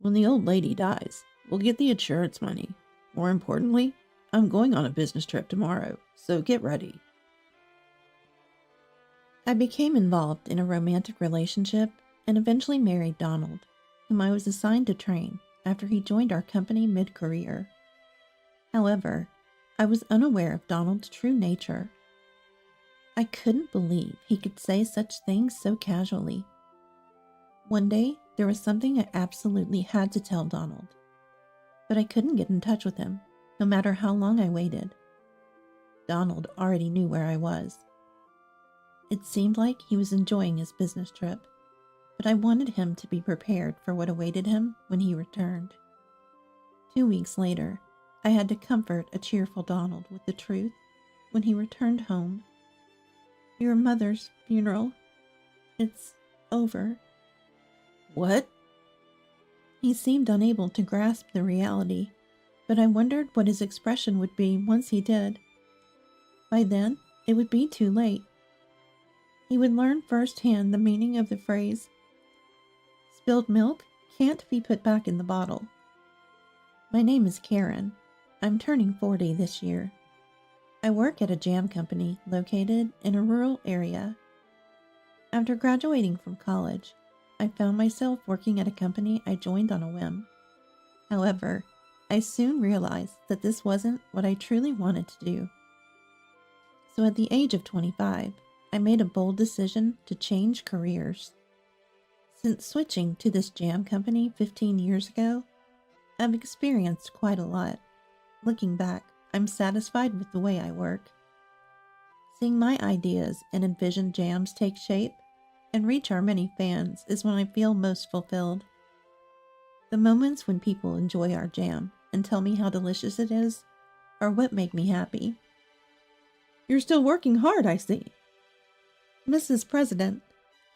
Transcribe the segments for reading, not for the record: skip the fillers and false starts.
When the old lady dies, we'll get the insurance money. More importantly, I'm going on a business trip tomorrow, so get ready. I became involved in a romantic relationship and eventually married Donald, whom I was assigned to train after he joined our company mid-career. However, I was unaware of Donald's true nature. I couldn't believe he could say such things so casually. One day, there was something I absolutely had to tell Donald, but I couldn't get in touch with him, no matter how long I waited. Donald already knew where I was. It seemed like he was enjoying his business trip, but I wanted him to be prepared for what awaited him when he returned. 2 weeks later, I had to comfort a cheerful Donald with the truth when he returned home. Your mother's funeral. It's over. What? He seemed unable to grasp the reality, but I wondered what his expression would be once he did. By then, it would be too late. He would learn firsthand the meaning of the phrase, "Spilled milk can't be put back in the bottle." My name is Karen. I'm turning 40 this year. I work at a jam company located in a rural area. After graduating from college, I found myself working at a company I joined on a whim. However, I soon realized that this wasn't what I truly wanted to do. So at the age of 25, I made a bold decision to change careers. Since switching to this jam company 15 years ago, I've experienced quite a lot. Looking back, I'm satisfied with the way I work. Seeing my ideas and envisioned jams take shape and reach our many fans is when I feel most fulfilled. The moments when people enjoy our jam and tell me how delicious it is are what make me happy. You're still working hard, I see. Mrs. President,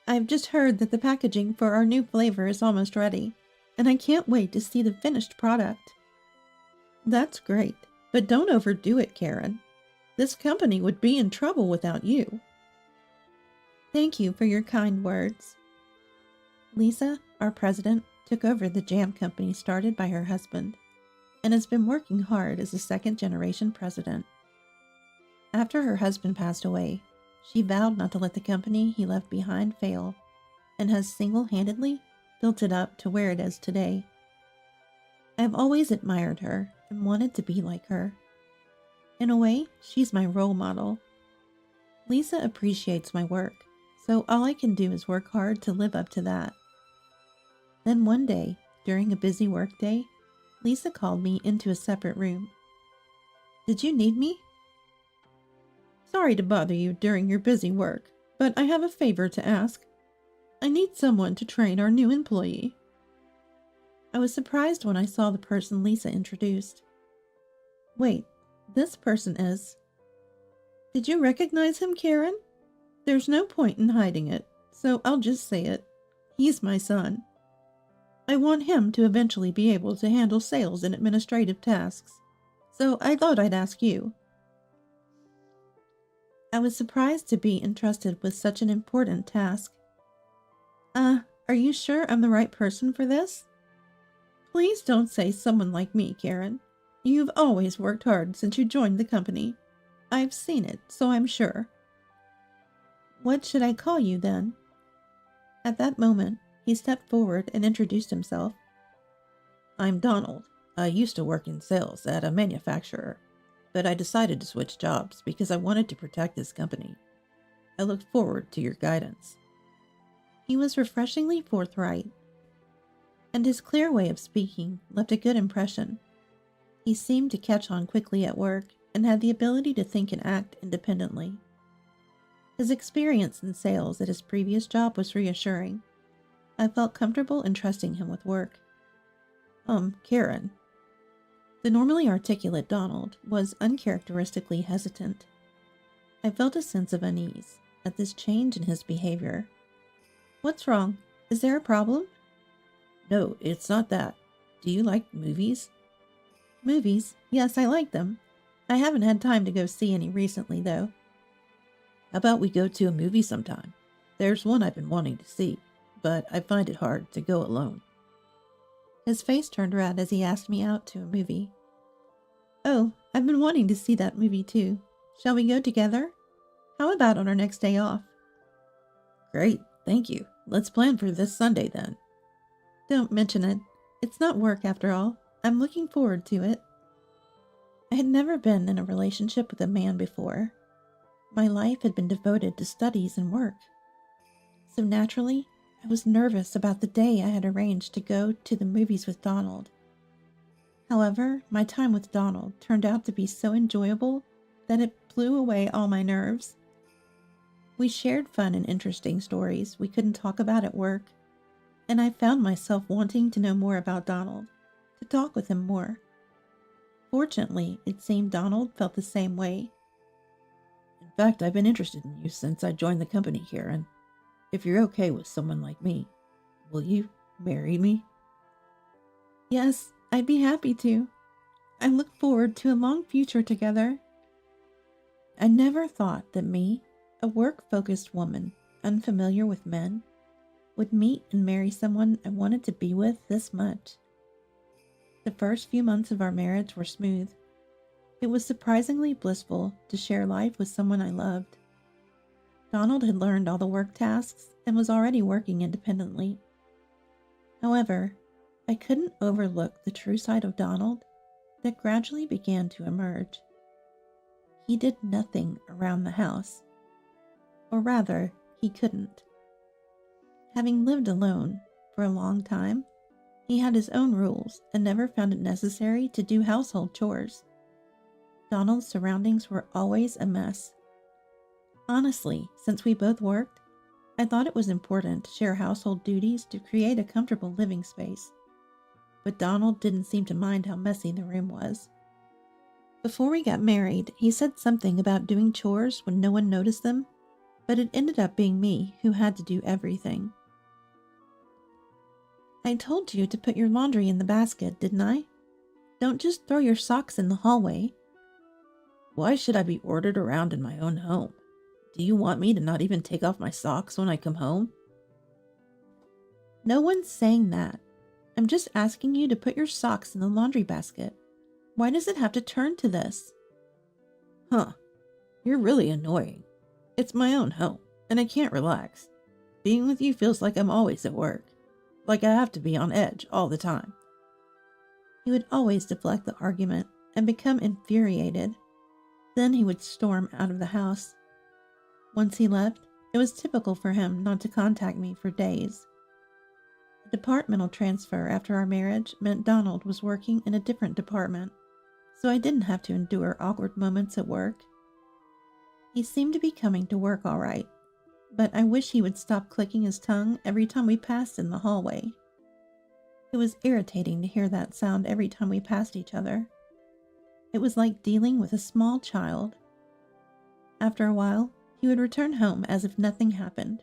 I've just heard that the packaging for our new flavor is almost ready, and I can't wait to see the finished product. That's great, but don't overdo it, Karen. This company would be in trouble without you. Thank you for your kind words. Lisa, our president, took over the jam company started by her husband and has been working hard as a second-generation president. After her husband passed away, she vowed not to let the company he left behind fail and has single-handedly built it up to where it is today. I've always admired her and wanted to be like her. In a way, she's my role model. Lisa appreciates my work, so all I can do is work hard to live up to that. Then one day, during a busy workday, Lisa called me into a separate room. Did you need me? Sorry to bother you during your busy work, but I have a favor to ask. I need someone to train our new employee. I was surprised when I saw the person Lisa introduced. Wait, this person is... Did you recognize him, Karen? There's no point in hiding it, so I'll just say it. He's my son. I want him to eventually be able to handle sales and administrative tasks, so I thought I'd ask you. I was surprised to be entrusted with such an important task. Are you sure I'm the right person for this? Please don't say someone like me, Karen. You've always worked hard since you joined the company. I've seen it, so I'm sure. What should I call you then? At that moment, he stepped forward and introduced himself. I'm Donald. I used to work in sales at a manufacturer, but I decided to switch jobs because I wanted to protect this company. I look forward to your guidance. He was refreshingly forthright, and his clear way of speaking left a good impression. He seemed to catch on quickly at work and had the ability to think and act independently. His experience in sales at his previous job was reassuring. I felt comfortable in trusting him with work. Karen. The normally articulate Donald was uncharacteristically hesitant. I felt a sense of unease at this change in his behavior. What's wrong? Is there a problem? No, it's not that. Do you like movies? Movies? Yes, I like them. I haven't had time to go see any recently, though. How about we go to a movie sometime? There's one I've been wanting to see, but I find it hard to go alone. His face turned red as he asked me out to a movie. Oh, I've been wanting to see that movie too. Shall we go together? How about on our next day off? Great, thank you. Let's plan for this Sunday then. Don't mention it. It's not work after all. I'm looking forward to it. I had never been in a relationship with a man before. My life had been devoted to studies and work. So naturally, I was nervous about the day I had arranged to go to the movies with Donald. However, my time with Donald turned out to be so enjoyable that it blew away all my nerves. We shared fun and interesting stories we couldn't talk about at work, and I found myself wanting to know more about Donald, to talk with him more. Fortunately, it seemed Donald felt the same way. In fact, I've been interested in you since I joined the company here, and if you're okay with someone like me, will you marry me? Yes, I'd be happy to. I look forward to a long future together. I never thought that me, a work-focused woman, unfamiliar with men, would meet and marry someone I wanted to be with this much. The first few months of our marriage were smooth. It was surprisingly blissful to share life with someone I loved. Donald had learned all the work tasks and was already working independently. However, I couldn't overlook the true side of Donald that gradually began to emerge. He did nothing around the house. Or rather, he couldn't. Having lived alone for a long time, he had his own rules and never found it necessary to do household chores. Donald's surroundings were always a mess. Honestly, since we both worked, I thought it was important to share household duties to create a comfortable living space. But Donald didn't seem to mind how messy the room was. Before we got married, he said something about doing chores when no one noticed them, but it ended up being me who had to do everything. I told you to put your laundry in the basket, didn't I? Don't just throw your socks in the hallway. Why should I be ordered around in my own home? Do you want me to not even take off my socks when I come home? No one's saying that. I'm just asking you to put your socks in the laundry basket. Why does it have to turn to this? Huh. You're really annoying. It's my own home, and I can't relax. Being with you feels like I'm always at work. Like I have to be on edge all the time. He would always deflect the argument and become infuriated. Then he would storm out of the house. Once he left, it was typical for him not to contact me for days. The departmental transfer after our marriage meant Donald was working in a different department, so I didn't have to endure awkward moments at work. He seemed to be coming to work all right, but I wish he would stop clicking his tongue every time we passed in the hallway. It was irritating to hear that sound every time we passed each other. It was like dealing with a small child. After a while, he would return home as if nothing happened.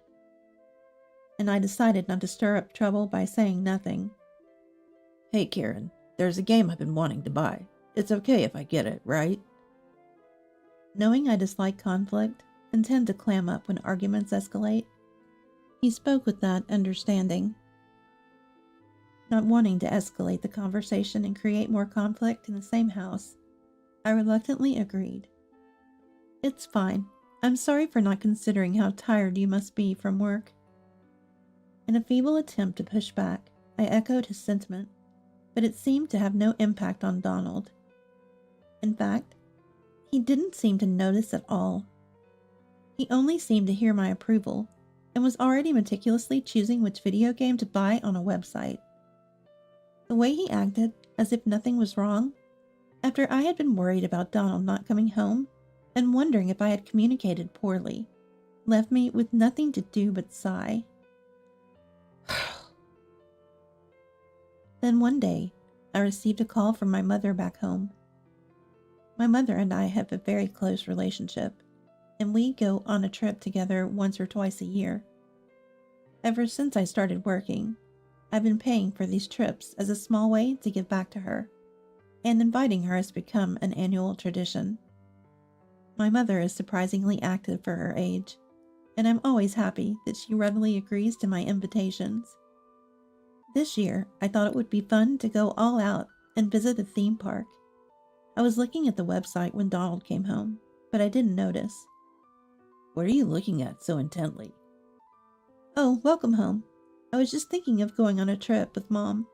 And I decided not to stir up trouble by saying nothing. Hey Karen, there's a game I've been wanting to buy. It's okay if I get it, right? Knowing I dislike conflict and tend to clam up when arguments escalate, he spoke with that understanding. Not wanting to escalate the conversation and create more conflict in the same house, I reluctantly agreed. It's fine. I'm sorry for not considering how tired you must be from work. In a feeble attempt to push back, I echoed his sentiment, but it seemed to have no impact on Donald. In fact, he didn't seem to notice at all. He only seemed to hear my approval and was already meticulously choosing which video game to buy on a website. The way he acted, as if nothing was wrong, after I had been worried about Donald not coming home and wondering if I had communicated poorly, left me with nothing to do but sigh. Then one day, I received a call from my mother back home. My mother and I have a very close relationship, and we go on a trip together once or twice a year. Ever since I started working, I've been paying for these trips as a small way to give back to her, and inviting her has become an annual tradition. My mother is surprisingly active for her age, and I'm always happy that she readily agrees to my invitations. This year, I thought it would be fun to go all out and visit a theme park. I was looking at the website when Donald came home, but I didn't notice. What are you looking at so intently? Oh, welcome home. I was just thinking of going on a trip with Mom.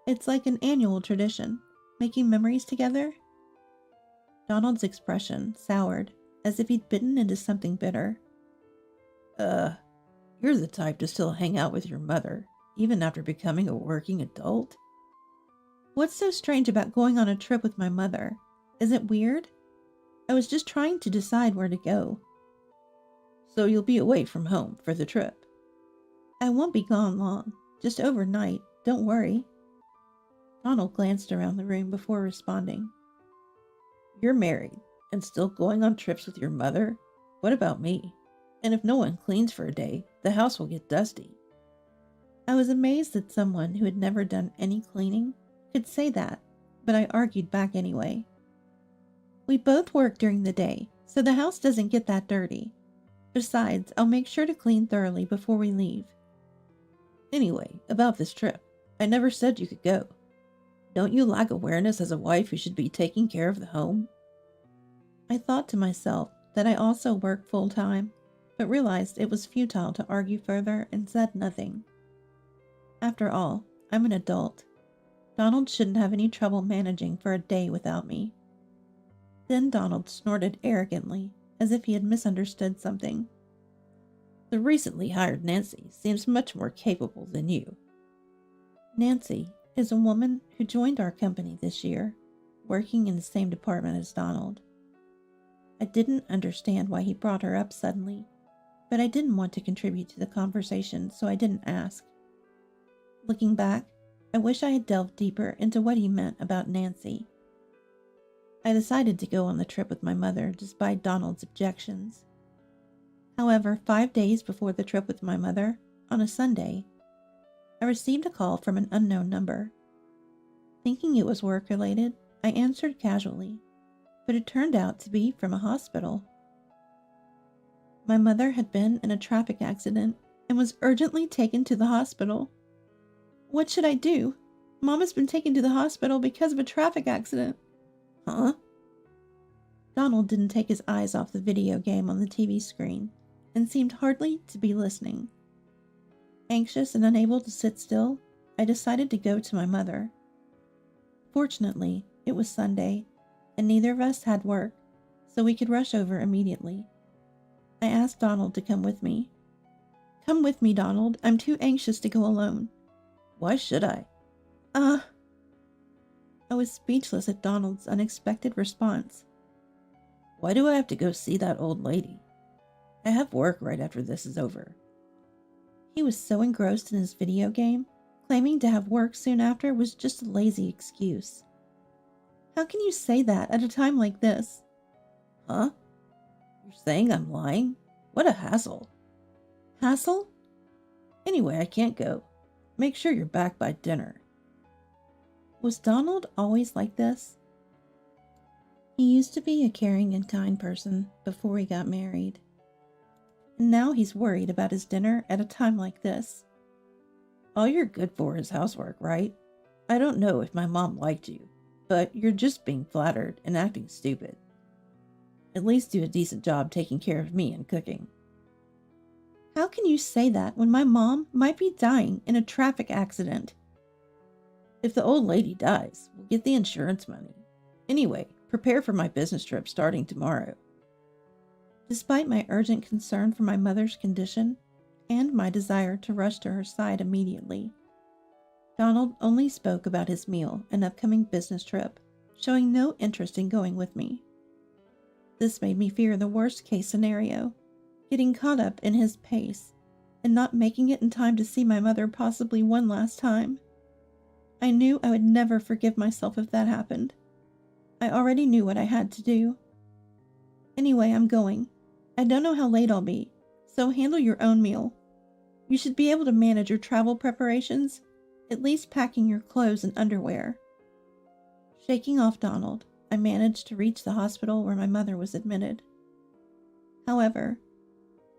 It's like an annual tradition, making memories together. Donald's expression soured, as if he'd bitten into something bitter. You're the type to still hang out with your mother, even after becoming a working adult? What's so strange about going on a trip with my mother? Is it weird? I was just trying to decide where to go. So you'll be away from home for the trip? I won't be gone long, just overnight, don't worry. Donald glanced around the room before responding. You're married, and still going on trips with your mother? What about me? And if no one cleans for a day, the house will get dusty. I was amazed that someone who had never done any cleaning could say that, but I argued back anyway. We both work during the day, so the house doesn't get that dirty. Besides, I'll make sure to clean thoroughly before we leave. Anyway, about this trip, I never said you could go. Don't you lack awareness as a wife who should be taking care of the home? I thought to myself that I also work full-time, but realized it was futile to argue further and said nothing. After all, I'm an adult. Donald shouldn't have any trouble managing for a day without me. Then Donald snorted arrogantly, as if he had misunderstood something. The recently hired Nancy seems much more capable than you. Nancy is a woman who joined our company this year, working in the same department as Donald. I didn't understand why he brought her up suddenly, but I didn't want to contribute to the conversation, so I didn't ask. Looking back, I wish I had delved deeper into what he meant about Nancy. I decided to go on the trip with my mother despite Donald's objections. However, 5 days before the trip with my mother, on a Sunday, I received a call from an unknown number. Thinking it was work-related, I answered casually, but it turned out to be from a hospital. My mother had been in a traffic accident and was urgently taken to the hospital. What should I do? Mom has been taken to the hospital because of a traffic accident. Huh? Donald didn't take his eyes off the video game on the TV screen and seemed hardly to be listening. Anxious and unable to sit still, I decided to go to my mother. Fortunately, it was Sunday, and neither of us had work, so we could rush over immediately. I asked Donald to come with me. Come with me, Donald. I'm too anxious to go alone. Why should I? I was speechless at Donald's unexpected response. Why do I have to go see that old lady? I have work right after this is over. He was so engrossed in his video game, claiming to have work soon after was just a lazy excuse. How can you say that at a time like this? Huh? You're saying I'm lying? What a hassle. Hassle? Anyway, I can't go. Make sure you're back by dinner. Was Donald always like this? He used to be a caring and kind person before he got married. And now he's worried about his dinner at a time like this. All you're good for is housework, right? I don't know if my mom liked you, but you're just being flattered and acting stupid. At least do a decent job taking care of me and cooking. How can you say that when my mom might be dying in a traffic accident? If the old lady dies, we'll get the insurance money. Anyway, prepare for my business trip starting tomorrow. Despite my urgent concern for my mother's condition and my desire to rush to her side immediately, Donald only spoke about his meal and upcoming business trip, showing no interest in going with me. This made me fear the worst-case scenario, getting caught up in his pace and not making it in time to see my mother possibly one last time. I knew I would never forgive myself if that happened. I already knew what I had to do. Anyway, I'm going. I don't know how late I'll be, so handle your own meal. You should be able to manage your travel preparations, at least packing your clothes and underwear. Shaking off Donald, I managed to reach the hospital where my mother was admitted. However,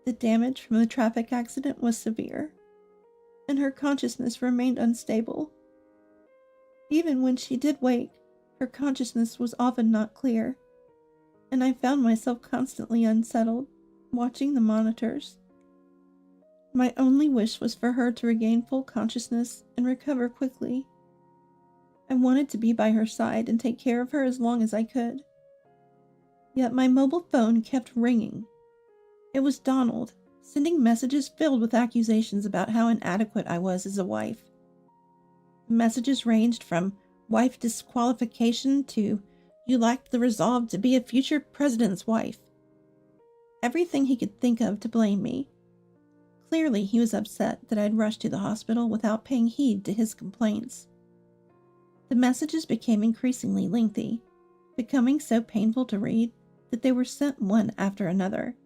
the damage from the traffic accident was severe. and her consciousness remained unstable. Even when she did wake, her consciousness was often not clear, and I found myself constantly unsettled, watching the monitors. My only wish was for her to regain full consciousness and recover quickly. I wanted to be by her side and take care of her as long as I could. Yet my mobile phone kept ringing. It was Donald, sending messages filled with accusations about how inadequate I was as a wife. The messages ranged from wife disqualification to "you lacked the resolve to be a future president's wife." Everything he could think of to blame me. Clearly, he was upset that I had rushed to the hospital without paying heed to his complaints. The messages became increasingly lengthy, becoming so painful to read that they were sent one after another.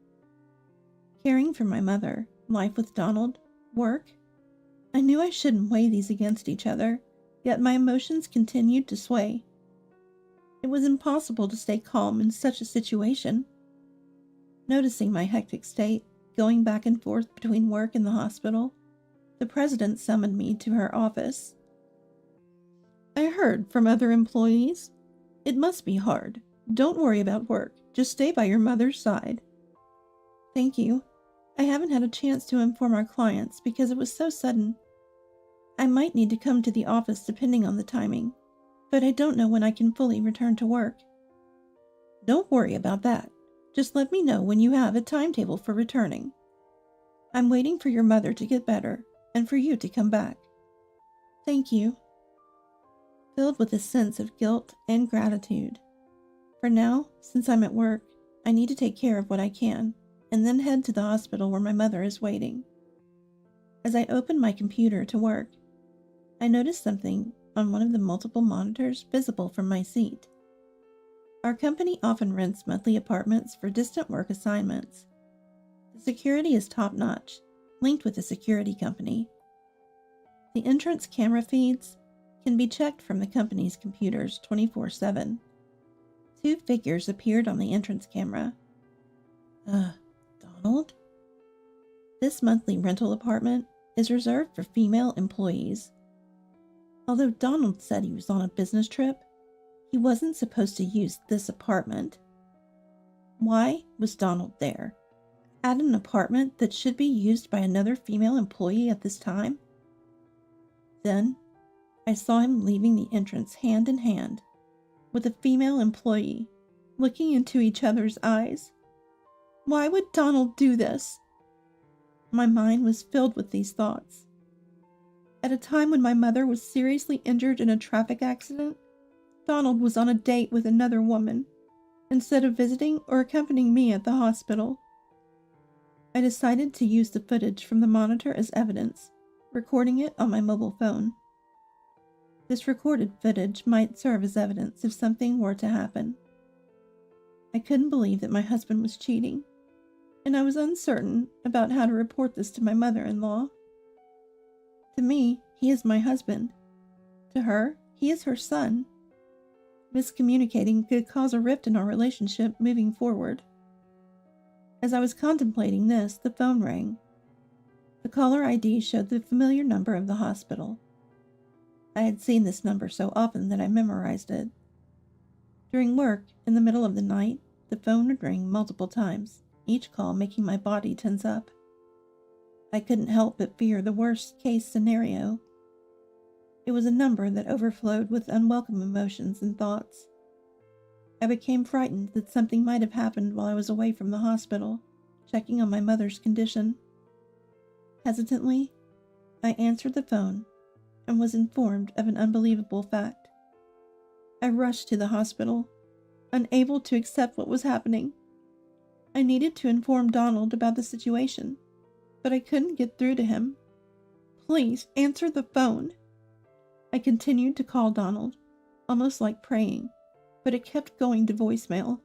Caring for my mother, life with Donald, work. I knew I shouldn't weigh these against each other, yet my emotions continued to sway. It was impossible to stay calm in such a situation. Noticing my hectic state, going back and forth between work and the hospital, the president summoned me to her office. "I heard from other employees. It must be hard. Don't worry about work. Just stay by your mother's side." "Thank you. I haven't had a chance to inform our clients because it was so sudden. I might need to come to the office depending on the timing, but I don't know when I can fully return to work." "Don't worry about that. Just let me know when you have a timetable for returning. I'm waiting for your mother to get better and for you to come back." "Thank you." Filled with a sense of guilt and gratitude. For now, since I'm at work, I need to take care of what I can, and then head to the hospital where my mother is waiting. As I opened my computer to work, I noticed something on one of the multiple monitors visible from my seat. Our company often rents monthly apartments for distant work assignments. The security is top-notch, linked with a security company. The entrance camera feeds can be checked from the company's computers 24/7. 2 figures appeared on the entrance camera. Donald? This monthly rental apartment is reserved for female employees. Although Donald said he was on a business trip, he wasn't supposed to use this apartment. Why was Donald there, at an apartment that should be used by another female employee at this time? Then, I saw him leaving the entrance hand in hand with a female employee, looking into each other's eyes. Why would Donald do this? My mind was filled with these thoughts. At a time when my mother was seriously injured in a traffic accident, Donald was on a date with another woman, instead of visiting or accompanying me at the hospital. I decided to use the footage from the monitor as evidence, recording it on my mobile phone. This recorded footage might serve as evidence if something were to happen. I couldn't believe that my husband was cheating, and I was uncertain about how to report this to my mother-in-law. To me, he is my husband. To her, he is her son. Miscommunicating could cause a rift in our relationship moving forward. As I was contemplating this, the phone rang. The caller ID showed the familiar number of the hospital. I had seen this number so often that I memorized it. During work, in the middle of the night, the phone would ring multiple times, each call making my body tense up. I couldn't help but fear the worst-case scenario. It was a number that overflowed with unwelcome emotions and thoughts. I became frightened that something might have happened while I was away from the hospital, checking on my mother's condition. Hesitantly, I answered the phone and was informed of an unbelievable fact. I rushed to the hospital, unable to accept what was happening. I needed to inform Donald about the situation, but I couldn't get through to him. "Please answer the phone." I continued to call Donald, almost like praying, but it kept going to voicemail,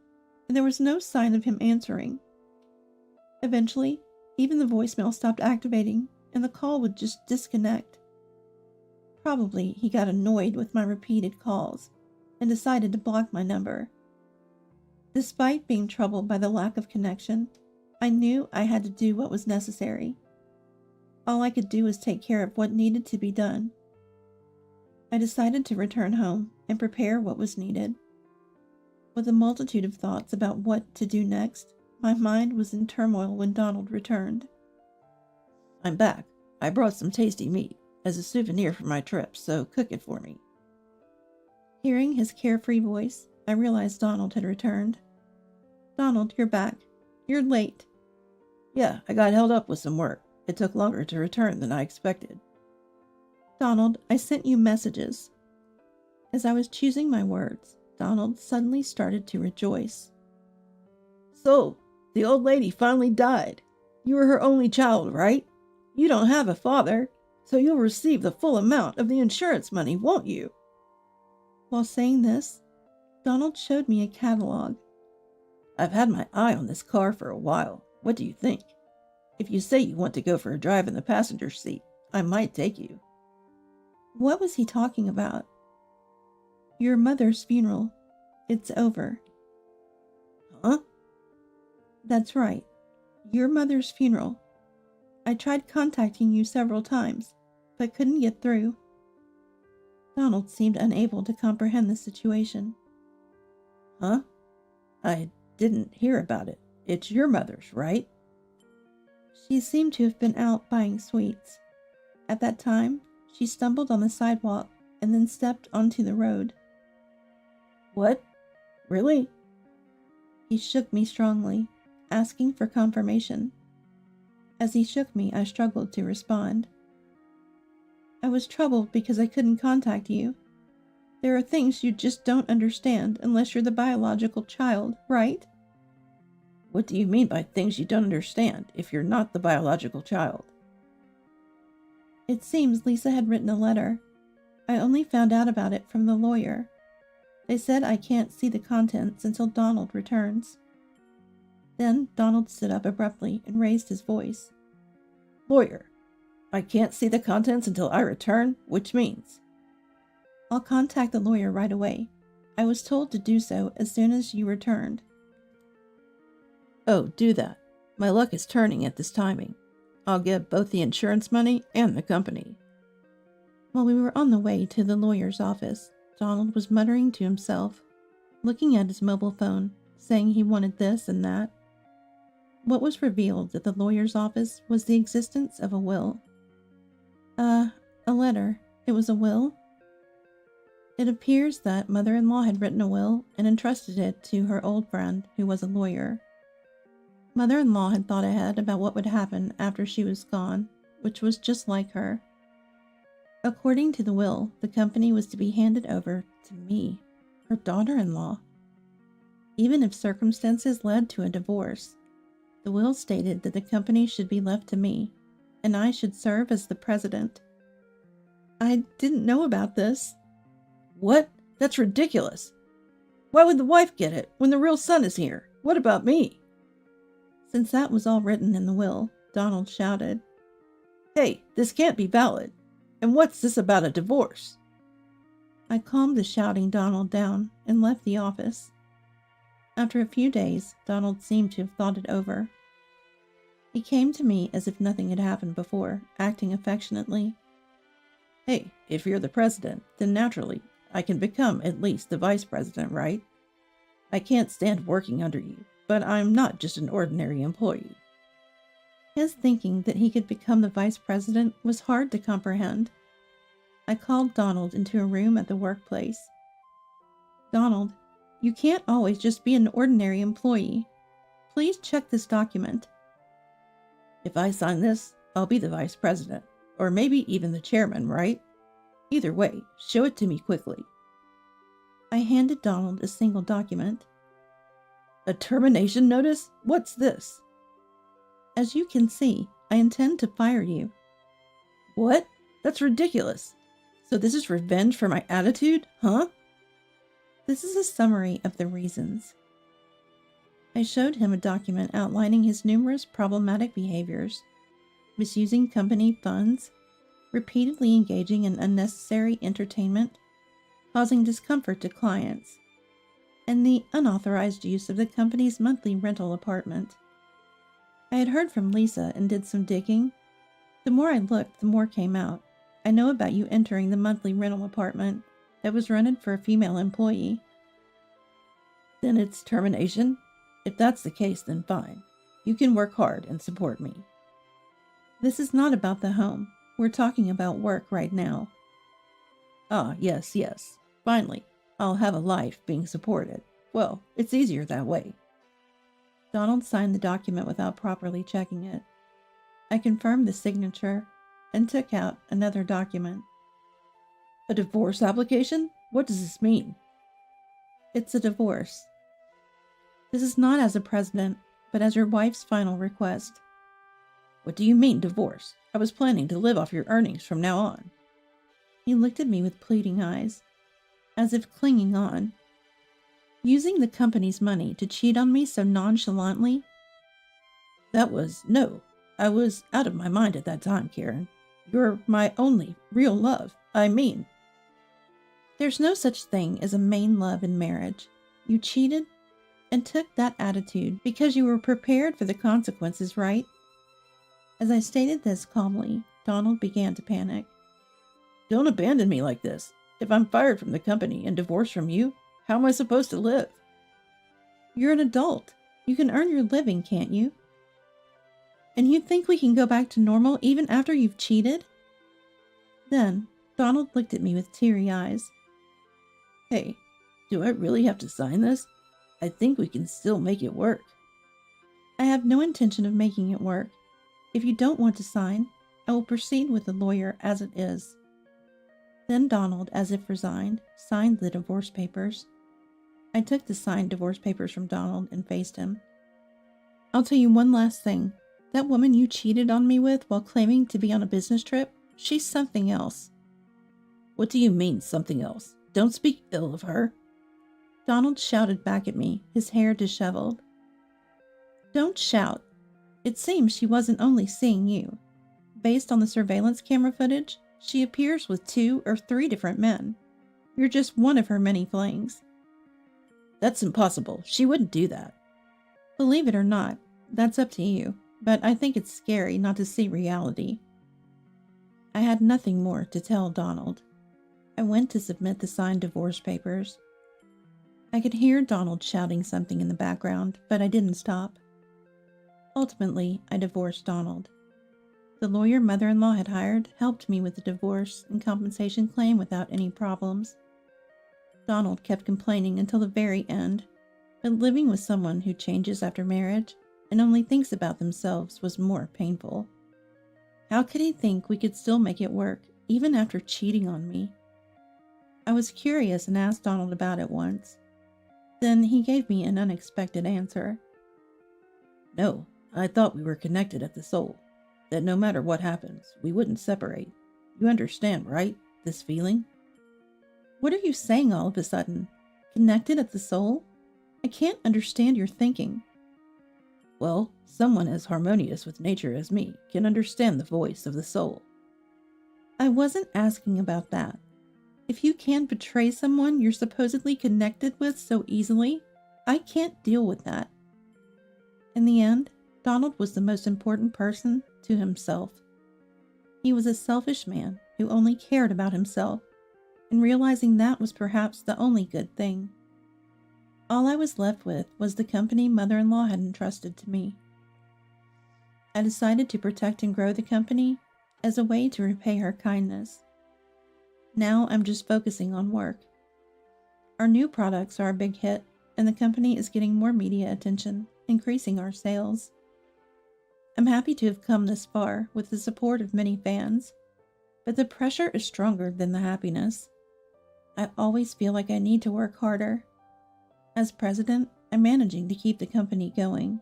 and there was no sign of him answering. Eventually, even the voicemail stopped activating, and the call would just disconnect. Probably he got annoyed with my repeated calls and decided to block my number. Despite being troubled by the lack of connection, I knew I had to do what was necessary. all I could do was take care of what needed to be done. I decided to return home and prepare what was needed. With a multitude of thoughts about what to do next, my mind was in turmoil when Donald returned. I'm back. I brought some tasty meat as a souvenir for my trip, so cook it for me. Hearing his carefree voice, I realized Donald had returned. Donald, you're back. You're late. Yeah, I got held up with some work. It took longer to return than I expected. Donald, I sent you messages. As I was choosing my words, Donald suddenly started to rejoice. So, the old lady finally died. You were her only child, right? You don't have a father, so you'll receive the full amount of the insurance money, won't you? While saying this, Donald showed me a catalog. I've had my eye on this car for a while. What do you think? If you say you want to go for a drive in the passenger seat, I might take you. What was he talking about? Your mother's funeral. It's over. Huh? That's right. Your mother's funeral. I tried contacting you several times, but couldn't get through. Donald seemed unable to comprehend the situation. Huh? I didn't hear about it. It's your mother's, right? She seemed to have been out buying sweets. At that time, she stumbled on the sidewalk and then stepped onto the road. What? Really? He shook me strongly, asking for confirmation. As he shook me, I struggled to respond. I was troubled because I couldn't contact you. There are things you just don't understand unless you're the biological child, right? What do you mean by things you don't understand if you're not the biological child? It seems Lisa had written a letter. I only found out about it from the lawyer. They said I can't see the contents until Donald returns. Then Donald stood up abruptly and raised his voice. Lawyer, I can't see the contents until I return, which means? I'll contact the lawyer right away. I was told to do so as soon as you returned. Oh, do that. My luck is turning at this timing. I'll get both the insurance money and the company. While we were on the way to the lawyer's office, Donald was muttering to himself, looking at his mobile phone, saying he wanted this and that. What was revealed at the lawyer's office was the existence of a will. A letter. It was a will? It appears that mother-in-law had written a will and entrusted it to her old friend, who was a lawyer. Mother-in-law had thought ahead about what would happen after she was gone, which was just like her. According to the will, the company was to be handed over to me, her daughter-in-law. Even if circumstances led to a divorce, the will stated that the company should be left to me, and I should serve as the president. I didn't know about this. What? That's ridiculous. Why would the wife get it when the real son is here? What about me? Since that was all written in the will, Donald shouted, Hey, this can't be valid. And what's this about a divorce? I calmed the shouting Donald down and left the office. After a few days, Donald seemed to have thought it over. He came to me as if nothing had happened before, acting affectionately. Hey, if you're the president, then naturally, I can become at least the vice president, right? I can't stand working under you, but I'm not just an ordinary employee. His thinking that he could become the vice president was hard to comprehend. I called Donald into a room at the workplace. Donald, you can't always just be an ordinary employee. Please check this document. If I sign this, I'll be the vice president, or maybe even the chairman, right? Either way, show it to me quickly. I handed Donald a single document. A termination notice? What's this? As you can see, I intend to fire you. What? That's ridiculous. So this is revenge for my attitude, huh? This is a summary of the reasons. I showed him a document outlining his numerous problematic behaviors, misusing company funds, repeatedly engaging in unnecessary entertainment, causing discomfort to clients, and the unauthorized use of the company's monthly rental apartment. I had heard from Lisa and did some digging. The more I looked, the more came out. I know about you entering the monthly rental apartment that was rented for a female employee. Then it's termination? If that's the case, then fine. You can work hard and support me. This is not about the home. We're talking about work right now. Ah, yes. Finally, I'll have a life being supported. Well, it's easier that way. Donald signed the document without properly checking it. I confirmed the signature and took out another document. A divorce application? What does this mean? It's a divorce. This is not as a president, but as your wife's final request. What do you mean, divorce? I was planning to live off your earnings from now on. He looked at me with pleading eyes, as if clinging on. Using the company's money to cheat on me so nonchalantly? No, I was out of my mind at that time, Karen. You're my only real love. There's no such thing as a main love in marriage. You cheated and took that attitude because you were prepared for the consequences, right? As I stated this calmly, Donald began to panic. Don't abandon me like this. If I'm fired from the company and divorced from you, how am I supposed to live? You're an adult. You can earn your living, can't you? And you think we can go back to normal even after you've cheated? Then, Donald looked at me with teary eyes. Hey, do I really have to sign this? I think we can still make it work. I have no intention of making it work. If you don't want to sign, I will proceed with the lawyer as it is. Then Donald, as if resigned, signed the divorce papers. I took the signed divorce papers from Donald and faced him. I'll tell you one last thing. That woman you cheated on me with while claiming to be on a business trip, she's something else. What do you mean, something else? Don't speak ill of her. Donald shouted back at me, his hair disheveled. Don't shout. It seems she wasn't only seeing you. Based on the surveillance camera footage, she appears with 2 or 3 different men. You're just one of her many flings. That's impossible. She wouldn't do that. Believe it or not, that's up to you, but I think it's scary not to see reality. I had nothing more to tell Donald. I went to submit the signed divorce papers. I could hear Donald shouting something in the background, but I didn't stop. Ultimately, I divorced Donald. The lawyer mother-in-law had hired helped me with the divorce and compensation claim without any problems. Donald kept complaining until the very end, but living with someone who changes after marriage and only thinks about themselves was more painful. How could he think we could still make it work, even after cheating on me? I was curious and asked Donald about it once. Then he gave me an unexpected answer. No, I thought we were connected at the soul. That no matter what happens, we wouldn't separate. You understand, right? This feeling? What are you saying all of a sudden? Connected at the soul? I can't understand your thinking. Well, someone as harmonious with nature as me can understand the voice of the soul. I wasn't asking about that. If you can betray someone you're supposedly connected with so easily, I can't deal with that. In the end, Donald was the most important person to himself. He was a selfish man who only cared about himself, and realizing that was perhaps the only good thing. All I was left with was the company mother-in-law had entrusted to me. I decided to protect and grow the company as a way to repay her kindness. Now I'm just focusing on work. Our new products are a big hit, and the company is getting more media attention, increasing our sales. I'm happy to have come this far with the support of many fans, but the pressure is stronger than the happiness. I always feel like I need to work harder. As president, I'm managing to keep the company going.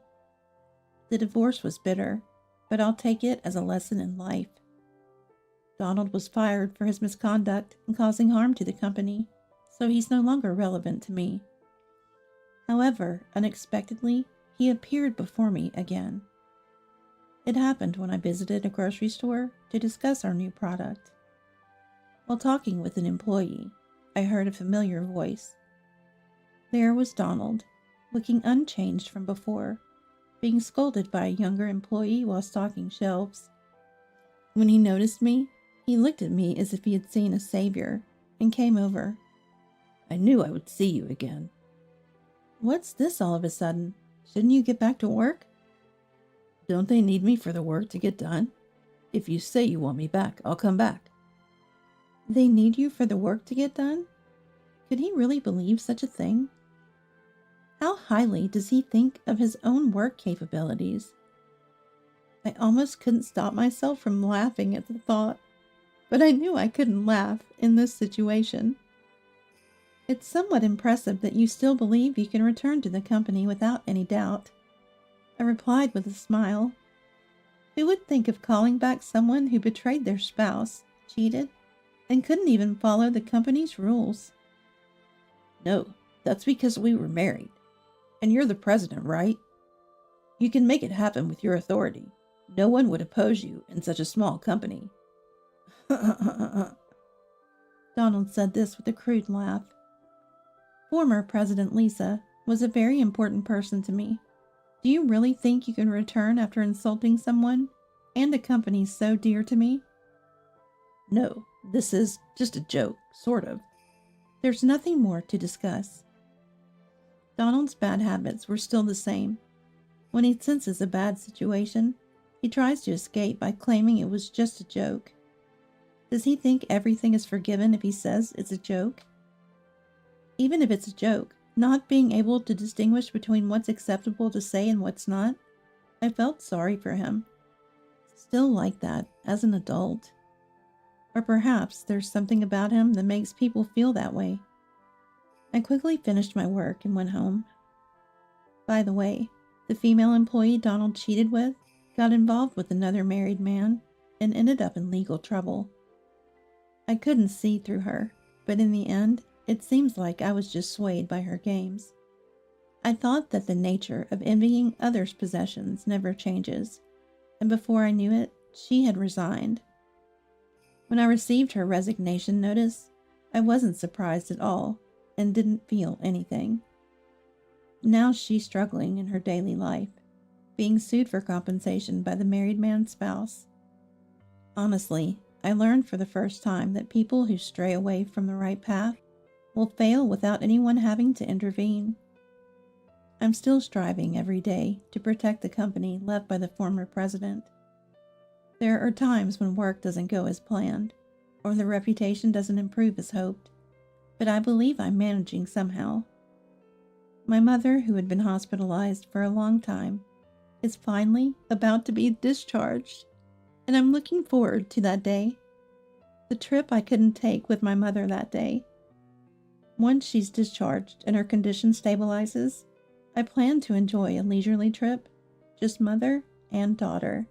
The divorce was bitter, but I'll take it as a lesson in life. Donald was fired for his misconduct and causing harm to the company, so he's no longer relevant to me. However, unexpectedly, he appeared before me again. It happened when I visited a grocery store to discuss our new product. While talking with an employee, I heard a familiar voice. There was Donald, looking unchanged from before, being scolded by a younger employee while stocking shelves. When he noticed me, he looked at me as if he had seen a savior and came over. I knew I would see you again. What's this all of a sudden? Shouldn't you get back to work? Don't they need me for the work to get done? If you say you want me back, I'll come back. They need you for the work to get done? Could he really believe such a thing? How highly does he think of his own work capabilities? I almost couldn't stop myself from laughing at the thought, but I knew I couldn't laugh in this situation. It's somewhat impressive that you still believe you can return to the company without any doubt, I replied with a smile. Who would think of calling back someone who betrayed their spouse, cheated, and couldn't even follow the company's rules? No, that's because we were married. And you're the president, right? You can make it happen with your authority. No one would oppose you in such a small company. Donald said this with a crude laugh. Former President Lisa was a very important person to me. Do you really think you can return after insulting someone and a company so dear to me? No, this is just a joke, sort of. There's nothing more to discuss. Donald's bad habits were still the same. When he senses a bad situation, he tries to escape by claiming it was just a joke. Does he think everything is forgiven if he says it's a joke? Even if it's a joke, not being able to distinguish between what's acceptable to say and what's not, I felt sorry for him. Still like that as an adult. Or perhaps there's something about him that makes people feel that way. I quickly finished my work and went home. By the way, the female employee Donald cheated with got involved with another married man and ended up in legal trouble. I couldn't see through her, but in the end, it seems like I was just swayed by her games. I thought that the nature of envying others' possessions never changes, and before I knew it, she had resigned. When I received her resignation notice, I wasn't surprised at all and didn't feel anything. Now she's struggling in her daily life, being sued for compensation by the married man's spouse. Honestly, I learned for the first time that people who stray away from the right path will fail without anyone having to intervene. I'm still striving every day to protect the company left by the former president. There are times when work doesn't go as planned, or the reputation doesn't improve as hoped, but I believe I'm managing somehow. My mother, who had been hospitalized for a long time, is finally about to be discharged, and I'm looking forward to that day. The trip I couldn't take with my mother that day. Once she's discharged and her condition stabilizes, I plan to enjoy a leisurely trip, just mother and daughter.